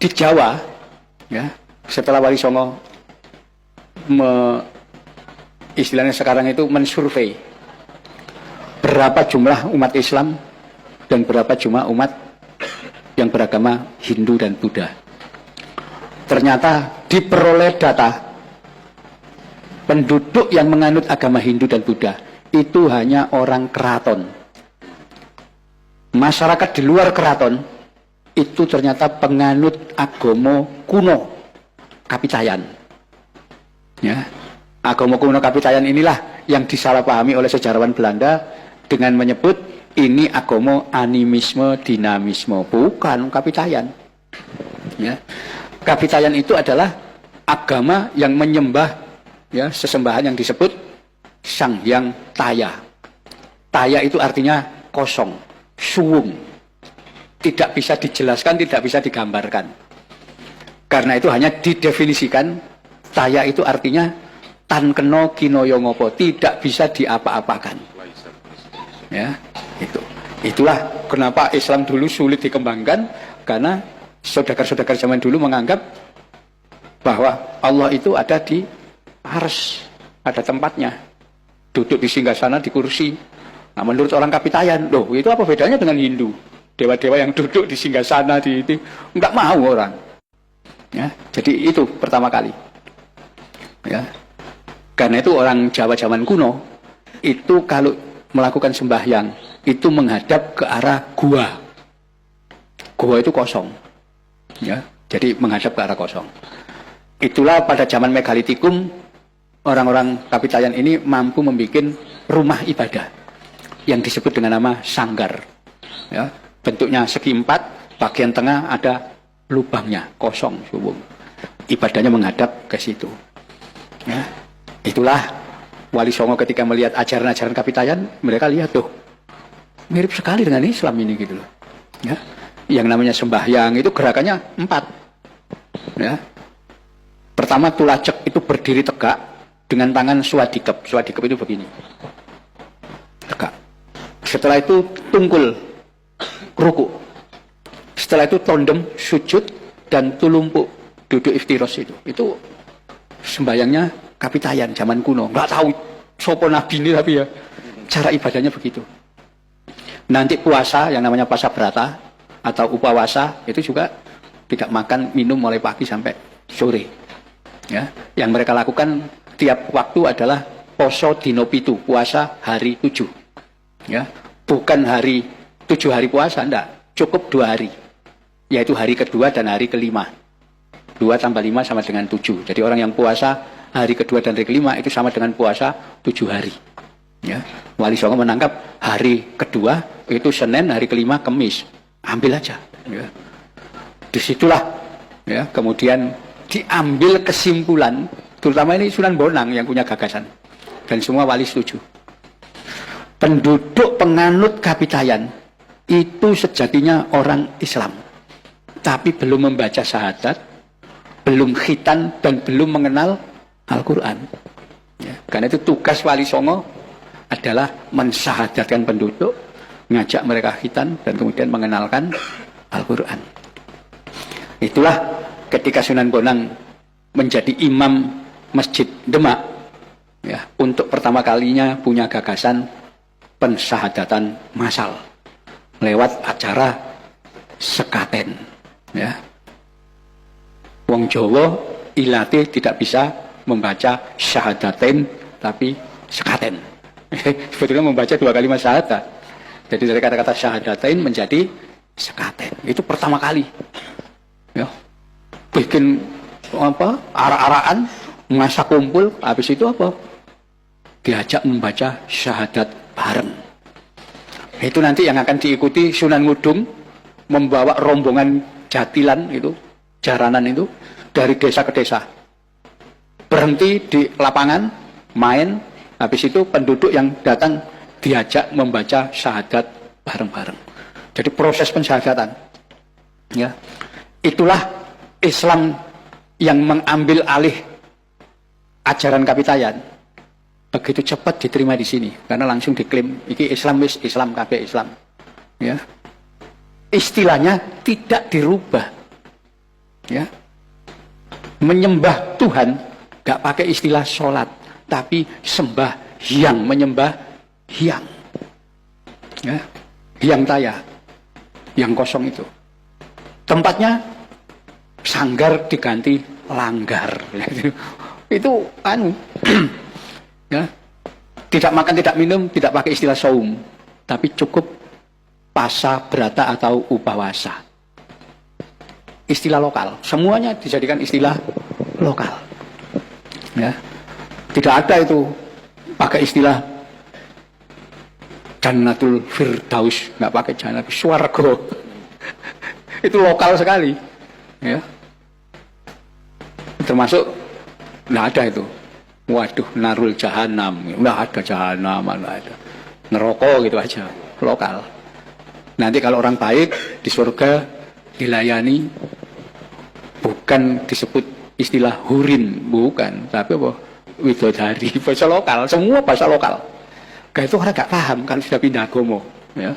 Di Jawa, ya, setelah Wali Songo istilahnya sekarang itu mensurvei berapa jumlah umat Islam dan berapa jumlah umat yang beragama Hindu dan Buddha. Ternyata diperoleh data penduduk yang menganut agama Hindu dan Buddha itu hanya orang keraton. Masyarakat di luar keraton itu ternyata penganut agama kuno Kapitayan. Ya, agama kuno Kapitayan inilah yang disalahpahami oleh sejarawan Belanda dengan menyebut ini agama animisme dinamisme, bukan Kapitayan. Ya, Kapitayan itu adalah agama yang menyembah, ya, sesembahan yang disebut Sang Hyang Taya. Taya itu artinya kosong, suwung, tidak bisa dijelaskan, tidak bisa digambarkan. Karena itu hanya didefinisikan, Taya itu artinya tan keno kinoyo ngopo, tidak bisa diapa-apakan. Ya, itulah kenapa Islam dulu sulit dikembangkan, karena saudagar-saudagar zaman dulu menganggap bahwa Allah itu ada di ars, ada tempatnya, duduk di singgasana di kursi. Nah, menurut orang Kapitayan, loh itu apa bedanya dengan Hindu? Dewa-dewa yang duduk di singgasana di itu nggak mau orang. Ya, jadi itu pertama kali. Ya, karena itu orang Jawa zaman kuno itu kalau melakukan sembahyang itu menghadap ke arah gua. Gua itu kosong. Ya, jadi menghadap ke arah kosong. Itulah pada zaman megalitikum orang-orang Kapitayan ini mampu membuat rumah ibadah yang disebut dengan nama sanggar. Ya, bentuknya segi empat, bagian tengah ada lubangnya, kosong, subung. Ibadahnya menghadap ke situ. Ya, itulah Wali Songo ketika melihat ajaran-ajaran Kapitayan, mereka lihat tuh mirip sekali dengan Islam ini gitu loh. Ya, yang namanya sembahyang itu gerakannya empat. Ya, pertama tulacek itu berdiri tegak dengan tangan swadikep. Swadikep itu begini, tegak. Setelah itu tungkul, ruku. Setelah itu tondem, sujud, dan tulumpuk, duduk iftiros itu. Itu sembayangnya Kapitayan zaman kuno. Nggak tahu sopo nabi ini, tapi ya cara ibadahnya begitu. Nanti puasa yang namanya puasa berata atau upawasa itu juga tidak makan minum mulai pagi sampai sore. Ya, yang mereka lakukan tiap waktu adalah poso dino pitu, puasa hari 7. Ya, bukan hari 7 hari puasa, enggak, cukup 2 hari, yaitu hari kedua dan hari kelima. 2 tambah 5 sama dengan 7. Jadi orang yang puasa hari kedua dan hari kelima itu sama dengan puasa 7 hari. Ya, Wali Songo menangkap hari kedua itu Senin, hari kelima Kemis, ambil aja. Ya, disitulah, ya, kemudian diambil kesimpulan, terutama ini Sunan Bonang yang punya gagasan, dan semua wali setuju. Penduduk penganut Kapitayan itu sejatinya orang Islam, tapi belum membaca syahadat, belum khitan, dan belum mengenal Al-Quran. Ya, karena itu tugas Wali Songo adalah mensyahadatkan penduduk, ngajak mereka khitan, dan kemudian mengenalkan Al-Quran. Itulah ketika Sunan Bonang menjadi imam Masjid Demak, ya, untuk pertama kalinya punya gagasan pensyahadatan massal lewat acara sekaten. Ya, wong Jawa ilate tidak bisa membaca syahadatain tapi sekaten. Sebetulnya membaca 2 kalimat syahadat. Jadi dari kata-kata syahadatain menjadi sekaten. Itu pertama kali. Ya, bikin apa? Arak-arakan, masa kumpul, habis itu apa? Diajak membaca syahadat bareng. Itu nanti yang akan diikuti Sunan Ngudung membawa rombongan jatilan itu, jaranan itu dari desa ke desa. Berhenti di lapangan, main, habis itu penduduk yang datang diajak membaca syahadat bareng-bareng. Jadi proses pensyahadatan. Ya. Itulah Islam yang mengambil alih ajaran Kapitayan. Begitu cepat diterima di sini karena langsung diklaim iki Islam, wis Islam, kabeh Islam. Ya. Istilahnya tidak dirubah. Ya, menyembah Tuhan gak pakai istilah sholat, tapi sembah hyang, menyembah hyang. Ya, hyang taya, yang kosong itu. Tempatnya sanggar diganti langgar. Itu ya, tidak makan, tidak minum, tidak pakai istilah saum, tapi cukup pasa berata atau upawasa. Istilah lokal, semuanya dijadikan istilah lokal. Ya, tidak ada itu pakai istilah Jannatul Firdaus, nggak pakai Jannatul Swarga. Itu lokal sekali. Ya, termasuk nggak ada itu. Waduh, narul jahanam, nggak ada jahanam, nggak ada. Neraka gitu aja, lokal. Nanti kalau orang baik di surga dilayani, bukan disebut istilah hurin, bukan, tapi apa? Widodari, bahasa lokal, semua bahasa lokal. Kayak itu orang nggak paham kalau sudah pindah agama, ya.